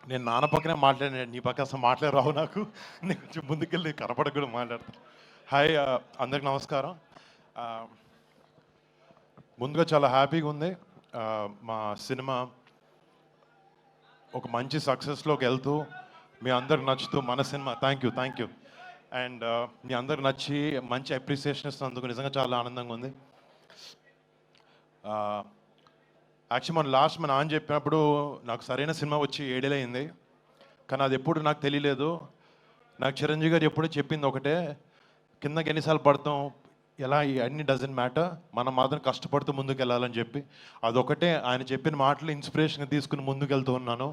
నేను నాన్న పక్కనే మాట్లాడాను, నీ పక్క అసలు మాట్లాడి రావు నాకు. నేను కొంచెం ముందుకెళ్ళి కనపడక కూడా మాట్లాడతాను. హాయ్, అందరికి నమస్కారం. ఆ, ముందుగా చాలా హ్యాపీగా ఉంది. మా సినిమా ఒక మంచి సక్సెస్లోకి వెళ్తూ మీ అందరికి నచ్చుతూ మన సినిమా థ్యాంక్ యూ అండ్ మీ అందరికి నచ్చి మంచి అప్రిసియేషన్ ఇస్తున్నందుకు నిజంగా చాలా ఆనందంగా ఉంది. యాక్చువల్లీ మన లాస్ట్ మన నాన్న చెప్పినప్పుడు నాకు సరైన సినిమా వచ్చి 7 ఏళ్ళు అయింది, కానీ అది ఎప్పుడు నాకు తెలియలేదు. నాకు చిరంజీవి గారు ఎప్పుడూ చెప్పింది ఒకటే, కిందకి ఎన్నిసార్లు పడతాం ఎలా అన్ని డజంట్ మ్యాటర్, మనం మాత్రం కష్టపడుతూ ముందుకు వెళ్ళాలని చెప్పి అదొకటే ఆయన చెప్పిన మాటలు ఇన్స్పిరేషన్గా తీసుకుని ముందుకు వెళ్తూ ఉన్నాను.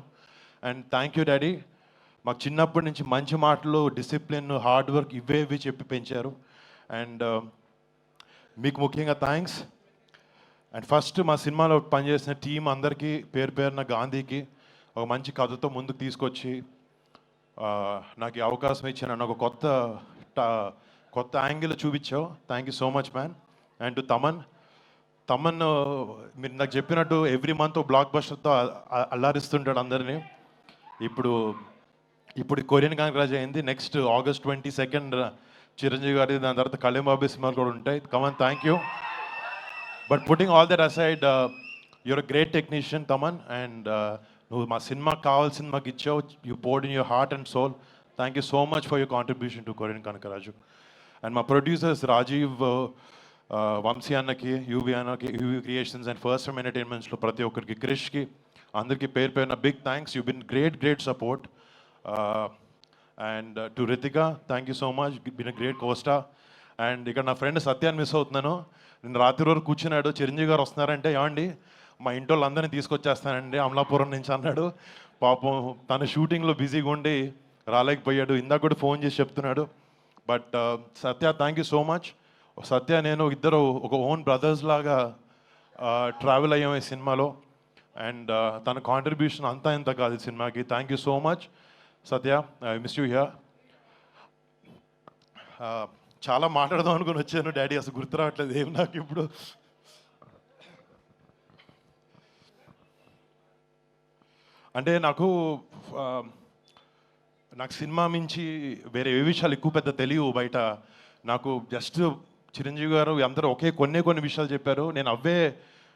అండ్ థ్యాంక్ యూ డాడీ, మాకు చిన్నప్పటి నుంచి మంచి మాటలు, డిసిప్లిన్, హార్డ్ వర్క్ ఇవి చెప్పి పెంచారు. అండ్ మీకు ముఖ్యంగా థ్యాంక్స్. అండ్ ఫస్ట్ మా సినిమాలో పనిచేసిన టీం అందరికీ పేరు పేరున, గాంధీకి ఒక మంచి కథతో ముందుకు తీసుకొచ్చి నాకు ఈ అవకాశం ఇచ్చిన ఒక కొత్త యాంగిల్ చూపించావు. Thank you so much man. And to Thaman మీరు నాకు చెప్పినట్టు ఎవ్రీ మంత్ బ్లాక్ బస్టర్తో అల్లారిస్తుంటాడు అందరినీ. ఇప్పుడు కొరియన్ కాంగ్రాజ్ అయింది, నెక్స్ట్ August 22 చిరంజీవి గారి, దాని తర్వాత కళ్యాణ్ బాబు సినిమాలు కూడా ఉంటాయి. Come on, thank you. But putting all that aside, your a great technician Thaman. And నువ్వు మా సినిమాకి కావాల్సిన మాకు ఇచ్చావు. You poured in your heart and soul. Thank you so much for your contribution to కొరియన్ కనకరాజు. అండ్ మా ప్రొడ్యూసర్స్ రాజీవ్, వంశీ అన్నకి, యూవి అన్నకి, UV creations and first time ఎంటర్టైన్మెంట్స్లో ప్రతి ఒక్కరికి, క్రిష్కి, అందరికీ పేరు పేరున big thanks. You been great support. And to Ritika, thank you so much, been a great costar. అండ్ ఇక్కడ నా ఫ్రెండ్ సత్యాన్ని మిస్ అవుతున్నాను. నేను రాత్రి రోజు కూర్చున్నాడు, చిరంజీవి గారు వస్తున్నారంటే ఏమండి మా ఇంటి వాళ్ళందరినీ తీసుకొచ్చేస్తానండి అమలాపురం నుంచి అన్నాడు. పాపం తన షూటింగ్లో బిజీగా ఉండి రాలేకపోయాడు. ఇందాక కూడా ఫోన్ చేసి చెప్తున్నాడు. But Satya, thank you so much. Satya నేను ఇద్దరు ఒక ఓన్ బ్రదర్స్ లాగా ట్రావెల్ అయ్యాం ఈ సినిమాలో. అండ్ తన కాంట్రిబ్యూషన్ అంతా ఇంత కాదు ఈ సినిమాకి. Thank you so much Satya, I miss you here. చాలా మాట్లాడదాం అనుకుని వచ్చాను డాడీ, అసలు గుర్తు రావట్లేదు ఏం నాకు ఇప్పుడు. అంటే నాకు సినిమా మించి వేరే ఏ విషయాలు ఎక్కువ పెద్ద తెలియవు బయట. నాకు జస్ట్ చిరంజీవి గారు అందరూ కొన్ని విషయాలు చెప్పారు. నేను అవే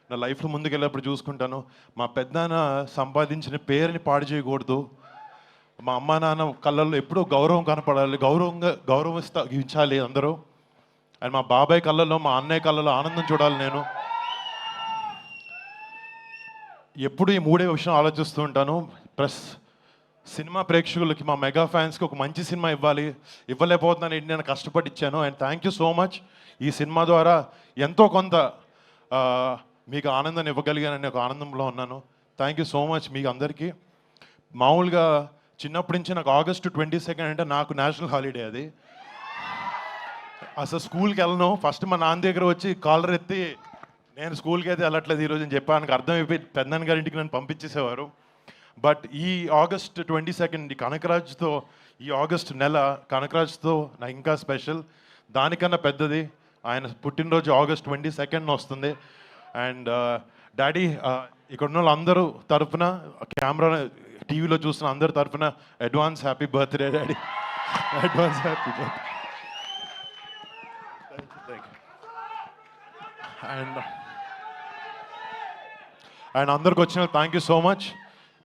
నా లైఫ్లో ముందుకెళ్ళేప్పుడు చూసుకుంటాను. మా పెద్దనాన్న సంపాదించిన పేరుని పాడు చేయకూడదు, మా అమ్మ నాన్న కళ్ళల్లో ఎప్పుడూ గౌరవం కనపడాలి, గౌరవించాలి అందరూ. అండ్ మా బాబాయ్ కళ్ళల్లో, మా అన్నయ్య కళ్ళల్లో ఆనందం చూడాలి. నేను ఎప్పుడు ఈ మూడే విషయం ఆలోచిస్తూ ఉంటాను. ప్లస్ సినిమా ప్రేక్షకులకి, మా మెగా ఫ్యాన్స్కి ఒక మంచి సినిమా ఇవ్వలేకపోతున్నాను ఏంటి, నేను కష్టపడి ఇచ్చాను. And thank you so much. ఈ సినిమా ద్వారా ఎంతో కొంత మీకు ఆనందాన్ని ఇవ్వగలిగానని ఒక ఆనందంలో ఉన్నాను. థ్యాంక్ యూ సో మచ్ మీకు అందరికీ. మామూలుగా చిన్నప్పటి నుంచి నాకు August 22 అంటే నాకు నేషనల్ హాలిడే. అది అసలు స్కూల్కి వెళ్ళను. ఫస్ట్ మా నాన్న దగ్గర వచ్చి కాలర్ ఎత్తి, నేను స్కూల్కి అయితే వెళ్ళట్లేదు ఈరోజు అని చెప్పాను. అర్థమైపోయి పెద్దనాన్న గారి ఇంటికి నన్ను పంపించేసేవారు. బట్ ఈ August 22 కనకరాజ్తో, ఈ ఆగస్ట్ నెల కనకరాజ్తో నాకు ఇంకా స్పెషల్. దానికన్నా పెద్దది ఆయన పుట్టినరోజు August 22 వస్తుంది. అండ్ డాడీ, ఇక్కడ ఉన్న వాళ్ళందరూ తరఫున, కెమెరా టీవీలో చూసిన అందరి తరఫున advance happy birthday daddy. Advance happy birthday. And అందరికి వచ్చిన థ్యాంక్ యూ సో మచ్.